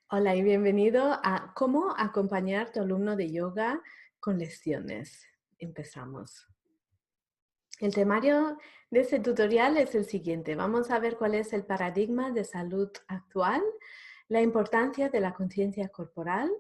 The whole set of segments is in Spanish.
Hola y bienvenido a cómo acompañar a tu alumno de yoga con lecciones. Empezamos. El temario de este tutorial es el siguiente. Vamos a ver cuál es el paradigma de salud actual, la importancia de la conciencia corporal,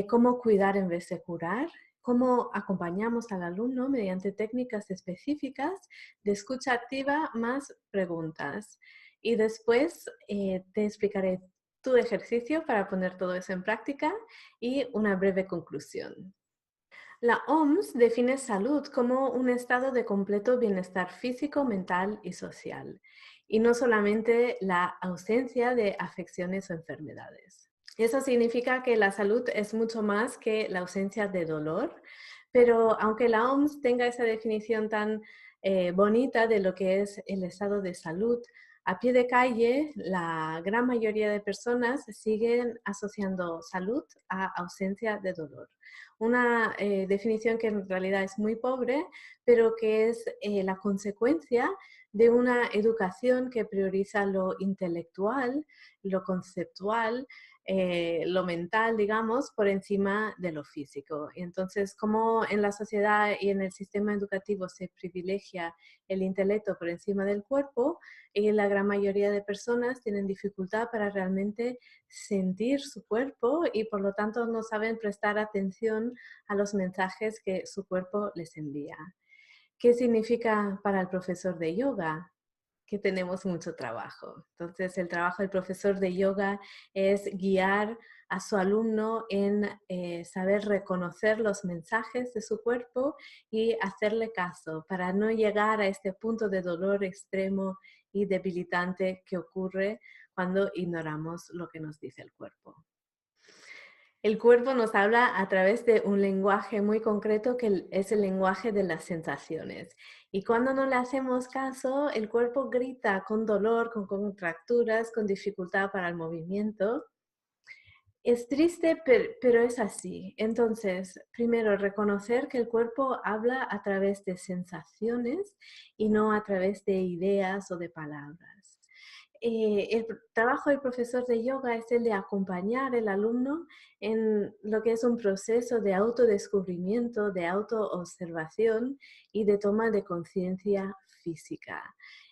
cómo cuidar en vez de curar, cómo acompañamos al alumno mediante técnicas específicas de escucha activa más preguntas. Y después te explicaré tu ejercicio para poner todo eso en práctica y una breve conclusión. La OMS define salud como un estado de completo bienestar físico, mental y social, y no solamente la ausencia de afecciones o enfermedades. Eso significa que la salud es mucho más que la ausencia de dolor, pero aunque la OMS tenga esa definición tan bonita de lo que es el estado de salud, a pie de calle, la gran mayoría de personas siguen asociando salud a ausencia de dolor. Una definición que en realidad es muy pobre, pero que es la consecuencia de una educación que prioriza lo intelectual, lo conceptual, lo mental, digamos, por encima de lo físico. Y entonces, como en la sociedad y en el sistema educativo se privilegia el intelecto por encima del cuerpo, y la gran mayoría de personas tienen dificultad para realmente sentir su cuerpo y por lo tanto no saben prestar atención a los mensajes que su cuerpo les envía. ¿Qué significa para el profesor de yoga? Que tenemos mucho trabajo. Entonces, el trabajo del profesor de yoga es guiar a su alumno en saber reconocer los mensajes de su cuerpo y hacerle caso para no llegar a este punto de dolor extremo y debilitante que ocurre cuando ignoramos lo que nos dice el cuerpo. El cuerpo nos habla a través de un lenguaje muy concreto que es el lenguaje de las sensaciones. Y cuando no le hacemos caso, el cuerpo grita con dolor, con contracturas, con dificultad para el movimiento. Es triste, pero es así. Entonces, primero, reconocer que el cuerpo habla a través de sensaciones y no a través de ideas o de palabras. El trabajo del profesor de yoga es el de acompañar al alumno en lo que es un proceso de autodescubrimiento, de autoobservación y de toma de conciencia física.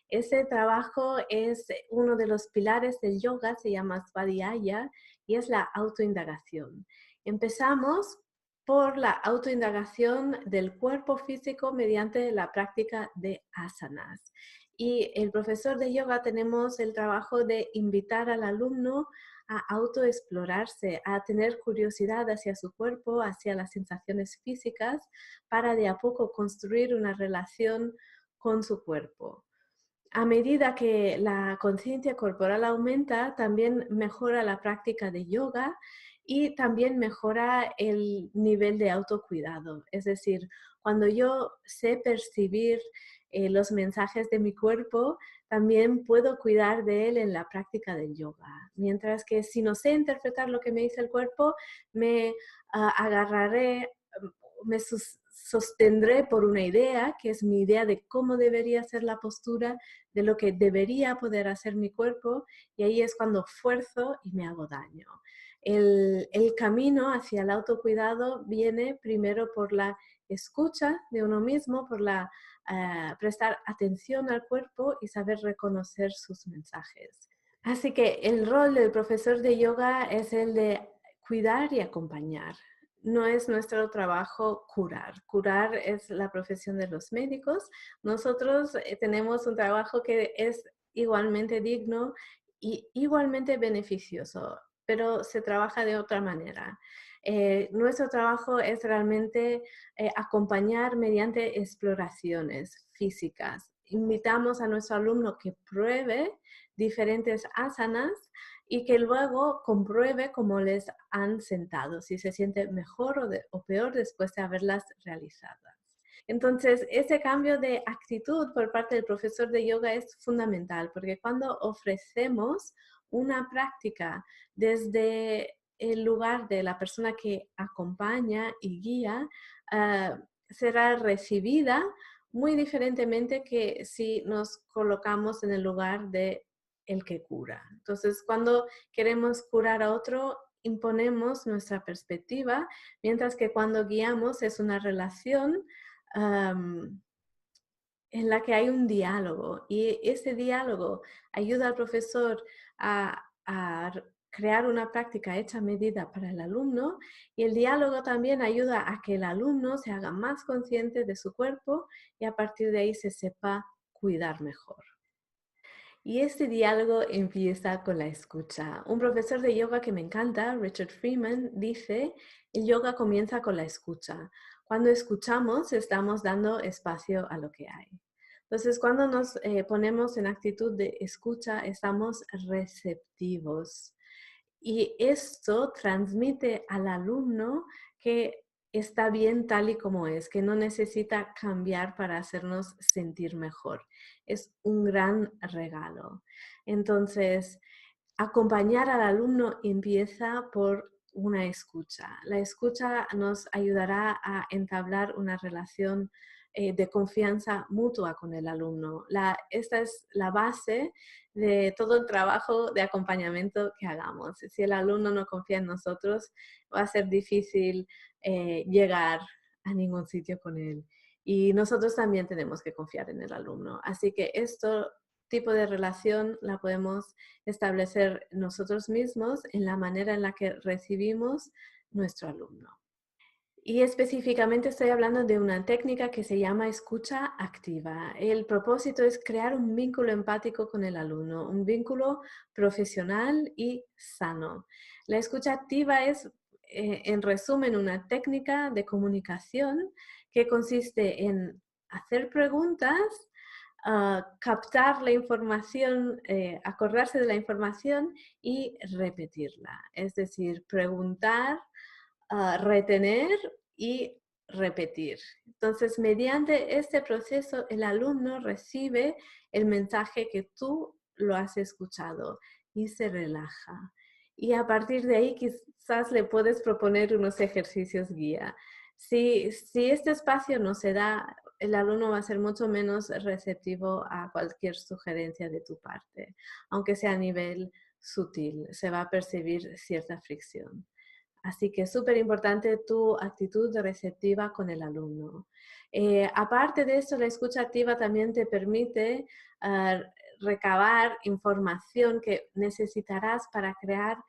Ese trabajo es uno de los pilares del yoga, se llama Svadhyaya, y es la autoindagación. Empezamos por la autoindagación del cuerpo físico mediante la práctica de asanas. Y el profesor de yoga tenemos el trabajo de invitar al alumno a autoexplorarse, a tener curiosidad hacia su cuerpo, hacia las sensaciones físicas, para de a poco construir una relación con su cuerpo. A medida que la conciencia corporal aumenta, también mejora la práctica de yoga y también mejora el nivel de autocuidado. Es decir, cuando yo sé percibir los mensajes de mi cuerpo, también puedo cuidar de él en la práctica del yoga. Mientras que si no sé interpretar lo que me dice el cuerpo, me agarraré, me sostendré por una idea, que es mi idea de cómo debería ser la postura, de lo que debería poder hacer mi cuerpo, y ahí es cuando fuerzo y me hago daño. El camino hacia el autocuidado viene primero por la escucha de uno mismo, por la prestar atención al cuerpo y saber reconocer sus mensajes. Así que el rol del profesor de yoga es el de cuidar y acompañar. No es nuestro trabajo curar. Curar es la profesión de los médicos. Nosotros tenemos un trabajo que es igualmente digno y igualmente beneficioso, pero se trabaja de otra manera. Nuestro trabajo es realmente acompañar mediante exploraciones físicas. Invitamos a nuestro alumno que pruebe diferentes asanas y que luego compruebe cómo les han sentado, si se siente mejor o peor después de haberlas realizadas. Entonces, ese cambio de actitud por parte del profesor de yoga es fundamental, porque cuando ofrecemos una práctica desde el lugar de la persona que acompaña y guía, será recibida muy diferentemente que si nos colocamos en el lugar de el que cura. Entonces, cuando queremos curar a otro, imponemos nuestra perspectiva, mientras que cuando guiamos es una relación en la que hay un diálogo y ese diálogo ayuda al profesor a crear una práctica hecha a medida para el alumno y el diálogo también ayuda a que el alumno se haga más consciente de su cuerpo y a partir de ahí se sepa cuidar mejor. Y este diálogo empieza con la escucha. Un profesor de yoga que me encanta, Richard Freeman, dice, el yoga comienza con la escucha. Cuando escuchamos, estamos dando espacio a lo que hay. Entonces, cuando nos ponemos en actitud de escucha, estamos receptivos. Y esto transmite al alumno que está bien tal y como es, que no necesita cambiar para hacernos sentir mejor. Es un gran regalo. Entonces, acompañar al alumno empieza por una escucha. La escucha nos ayudará a entablar una relación de confianza mutua con el alumno. Esta es la base de todo el trabajo de acompañamiento que hagamos. Si el alumno no confía en nosotros, va a ser difícil llegar a ningún sitio con él. Y nosotros también tenemos que confiar en el alumno. Así que esto tipo de relación la podemos establecer nosotros mismos en la manera en la que recibimos nuestro alumno. Y específicamente estoy hablando de una técnica que se llama escucha activa. El propósito es crear un vínculo empático con el alumno, un vínculo profesional y sano. La escucha activa es, en resumen, una técnica de comunicación que consiste en hacer preguntas, captar la información, acordarse de la información y repetirla. Es decir, preguntar, retener y repetir. Entonces, mediante este proceso, el alumno recibe el mensaje que tú lo has escuchado y se relaja. Y a partir de ahí quizás le puedes proponer unos ejercicios guía. Si este espacio no se da, el alumno va a ser mucho menos receptivo a cualquier sugerencia de tu parte, aunque sea a nivel sutil, se va a percibir cierta fricción. Así que es súper importante tu actitud receptiva con el alumno. Aparte de eso, la escucha activa también te permite recabar información que necesitarás para crear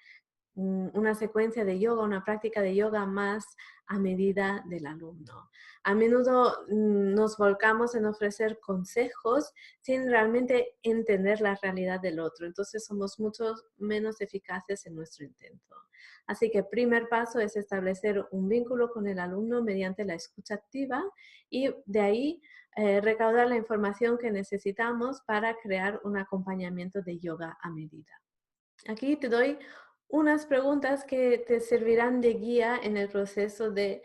una secuencia de yoga, una práctica de yoga más a medida del alumno. A menudo nos volcamos en ofrecer consejos sin realmente entender la realidad del otro, entonces somos mucho menos eficaces en nuestro intento. Así que el primer paso es establecer un vínculo con el alumno mediante la escucha activa y de ahí recaudar la información que necesitamos para crear un acompañamiento de yoga a medida. Aquí te doy unas preguntas que te servirán de guía en el proceso de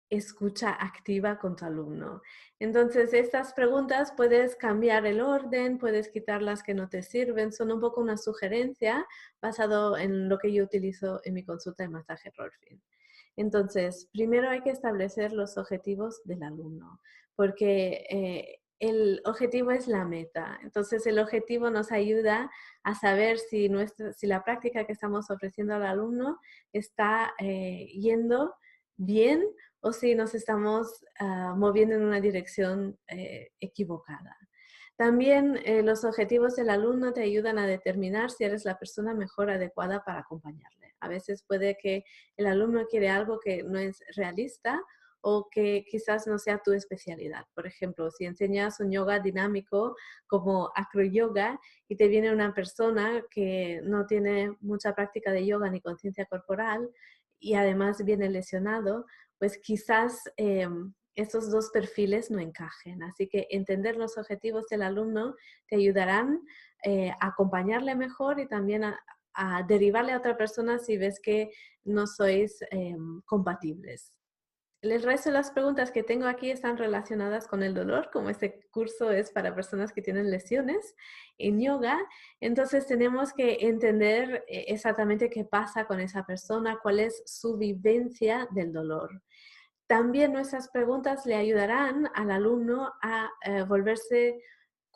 escucha activa con tu alumno. Entonces, estas preguntas puedes cambiar el orden, puedes quitar las que no te sirven, son un poco una sugerencia basado en lo que yo utilizo en mi consulta de masaje Rolfing. Entonces, primero hay que establecer los objetivos del alumno, porque el objetivo es la meta. Entonces, el objetivo nos ayuda a saber si la práctica que estamos ofreciendo al alumno está yendo bien o si nos estamos moviendo en una dirección equivocada. También los objetivos del alumno te ayudan a determinar si eres la persona mejor adecuada para acompañarle. A veces puede que el alumno quiere algo que no es realista o que quizás no sea tu especialidad. Por ejemplo, si enseñas un yoga dinámico como acroyoga y te viene una persona que no tiene mucha práctica de yoga ni conciencia corporal y además viene lesionado, pues quizás estos dos perfiles no encajen. Así que entender los objetivos del alumno te ayudarán a acompañarle mejor y también a derivarle a otra persona si ves que no sois compatibles. El resto de las preguntas que tengo aquí están relacionadas con el dolor, como este curso es para personas que tienen lesiones en yoga. Entonces tenemos que entender exactamente qué pasa con esa persona, cuál es su vivencia del dolor. También nuestras preguntas le ayudarán al alumno a volverse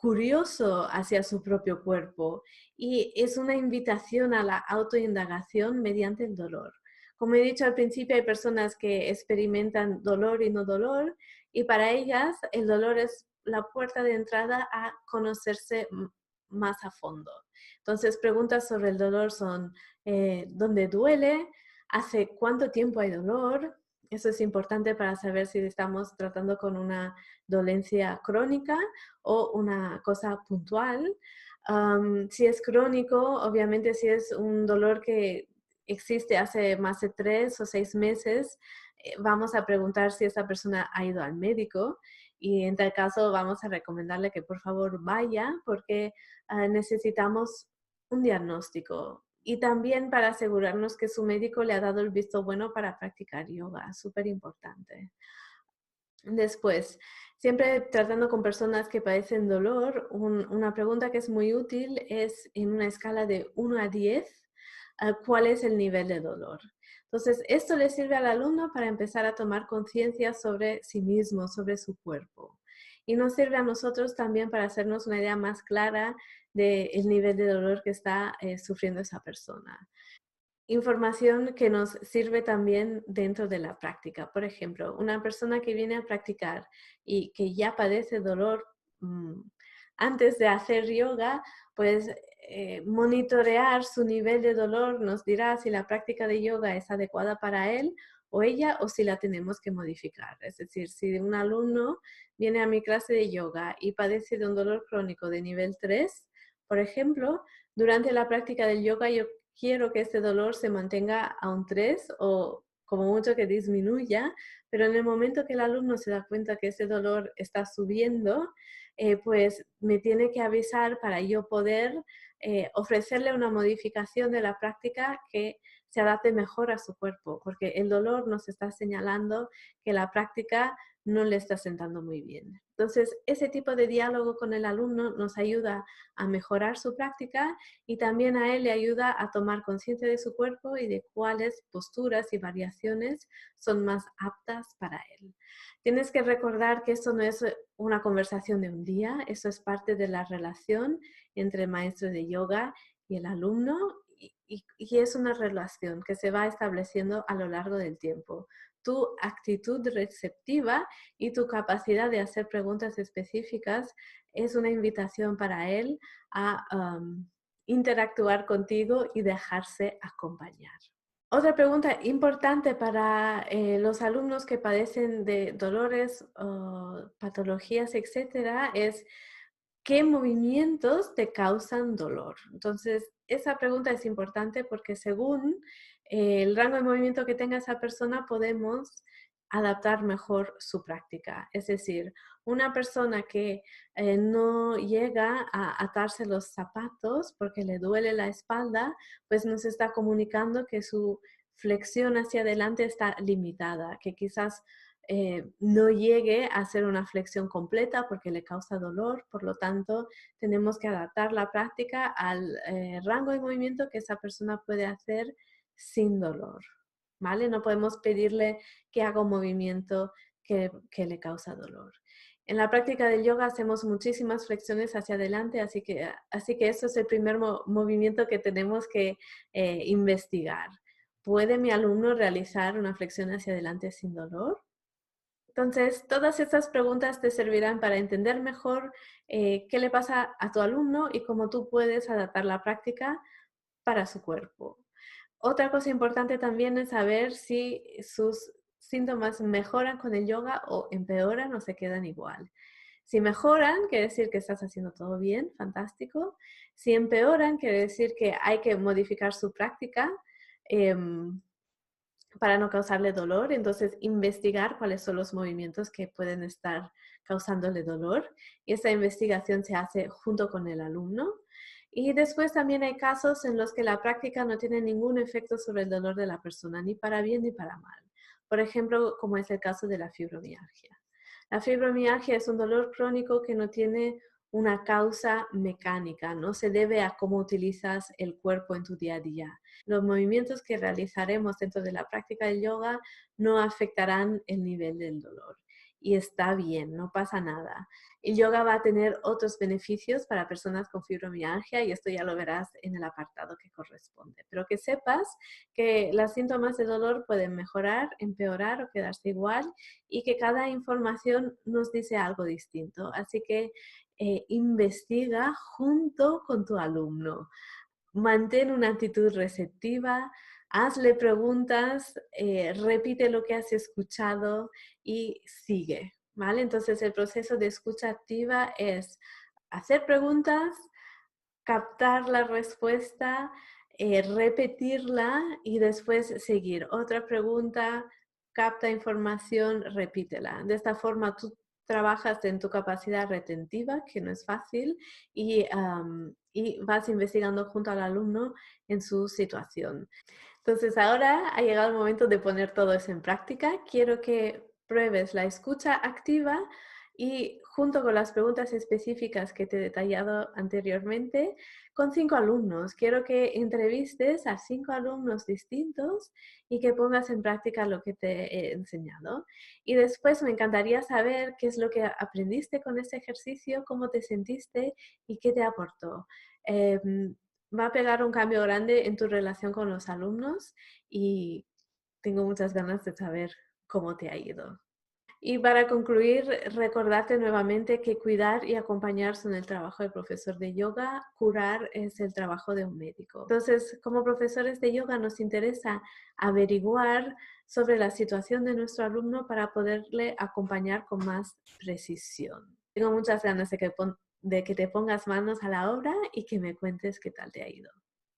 curioso hacia su propio cuerpo y es una invitación a la autoindagación mediante el dolor. Como he dicho al principio, hay personas que experimentan dolor y no dolor, y para ellas el dolor es la puerta de entrada a conocerse más a fondo. Entonces, preguntas sobre el dolor son, ¿dónde duele? ¿Hace cuánto tiempo hay dolor? Eso es importante para saber si estamos tratando con una dolencia crónica o una cosa puntual. Si es crónico, obviamente si es un dolor que existe hace más de 3 o 6 meses, vamos a preguntar si esa persona ha ido al médico y en tal caso vamos a recomendarle que por favor vaya porque necesitamos un diagnóstico y también para asegurarnos que su médico le ha dado el visto bueno para practicar yoga, súper importante. Después, siempre tratando con personas que padecen dolor, una pregunta que es muy útil es en una escala de 1 a 10, ¿cuál es el nivel de dolor? Entonces, esto le sirve al alumno para empezar a tomar conciencia sobre sí mismo, sobre su cuerpo. Y nos sirve a nosotros también para hacernos una idea más clara del nivel de dolor que está sufriendo esa persona. Información que nos sirve también dentro de la práctica. Por ejemplo, una persona que viene a practicar y que ya padece dolor mm, antes de hacer yoga, pues monitorear su nivel de dolor nos dirá si la práctica de yoga es adecuada para él o ella o si la tenemos que modificar. Es decir, si un alumno viene a mi clase de yoga y padece de un dolor crónico de nivel 3, por ejemplo, durante la práctica del yoga yo quiero que este dolor se mantenga a un 3 o como mucho que disminuya, pero en el momento que el alumno se da cuenta que ese dolor está subiendo, pues me tiene que avisar para yo poder ofrecerle una modificación de la práctica que se adapte mejor a su cuerpo, porque el dolor nos está señalando que la práctica no le está sentando muy bien. Entonces, ese tipo de diálogo con el alumno nos ayuda a mejorar su práctica y también a él le ayuda a tomar conciencia de su cuerpo y de cuáles posturas y variaciones son más aptas para él. Tienes que recordar que esto no es una conversación de un día, eso es parte de la relación entre el maestro de yoga y el alumno y es una relación que se va estableciendo a lo largo del tiempo. Tu actitud receptiva y tu capacidad de hacer preguntas específicas es una invitación para él a interactuar contigo y dejarse acompañar. Otra pregunta importante para los alumnos que padecen de dolores, patologías, etcétera, es ¿qué movimientos te causan dolor? Entonces, esa pregunta es importante porque según el rango de movimiento que tenga esa persona, podemos adaptar mejor su práctica. Es decir, una persona que no llega a atarse los zapatos porque le duele la espalda, pues nos está comunicando que su flexión hacia adelante está limitada, que quizás no llegue a hacer una flexión completa porque le causa dolor, por lo tanto tenemos que adaptar la práctica al rango de movimiento que esa persona puede hacer sin dolor, ¿vale? No podemos pedirle que haga un movimiento que le causa dolor. En la práctica del yoga hacemos muchísimas flexiones hacia adelante, así que eso es el primer movimiento que tenemos que investigar. ¿Puede mi alumno realizar una flexión hacia adelante sin dolor? Entonces, todas estas preguntas te servirán para entender mejor qué le pasa a tu alumno y cómo tú puedes adaptar la práctica para su cuerpo. Otra cosa importante también es saber si sus síntomas mejoran con el yoga o empeoran o se quedan igual. Si mejoran, quiere decir que estás haciendo todo bien, fantástico. Si empeoran, quiere decir que hay que modificar su práctica. Para no causarle dolor, entonces investigar cuáles son los movimientos que pueden estar causándole dolor y esa investigación se hace junto con el alumno. Y después también hay casos en los que la práctica no tiene ningún efecto sobre el dolor de la persona, ni para bien ni para mal. Por ejemplo, como es el caso de la fibromialgia. La fibromialgia es un dolor crónico que no tiene una causa mecánica, no se debe a cómo utilizas el cuerpo en tu día a día. Los movimientos que realizaremos dentro de la práctica del yoga no afectarán el nivel del dolor. y está bien, no pasa nada. El yoga va a tener otros beneficios para personas con fibromialgia y esto ya lo verás en el apartado que corresponde. Pero que sepas que los síntomas de dolor pueden mejorar, empeorar o quedarse igual y que cada información nos dice algo distinto. Así que investiga junto con tu alumno. Mantén una actitud receptiva, hazle preguntas, repite lo que has escuchado y sigue, ¿vale? Entonces el proceso de escucha activa es hacer preguntas, captar la respuesta, repetirla y después seguir. Otra pregunta, capta información, repítela. De esta forma tú trabajas en tu capacidad retentiva, que no es fácil, y vas investigando junto al alumno en su situación. Entonces ahora ha llegado el momento de poner todo eso en práctica. Quiero que pruebes la escucha activa y junto con las preguntas específicas que te he detallado anteriormente, con 5 alumnos. Quiero que entrevistes a 5 alumnos distintos y que pongas en práctica lo que te he enseñado. Y después me encantaría saber qué es lo que aprendiste con este ejercicio, cómo te sentiste y qué te aportó. Va a pegar un cambio grande en tu relación con los alumnos y tengo muchas ganas de saber cómo te ha ido. Y para concluir, recordarte nuevamente que cuidar y acompañar son el trabajo del profesor de yoga, curar es el trabajo de un médico. Entonces, como profesores de yoga nos interesa averiguar sobre la situación de nuestro alumno para poderle acompañar con más precisión. Tengo muchas ganas de que te pongas manos a la obra y que me cuentes qué tal te ha ido.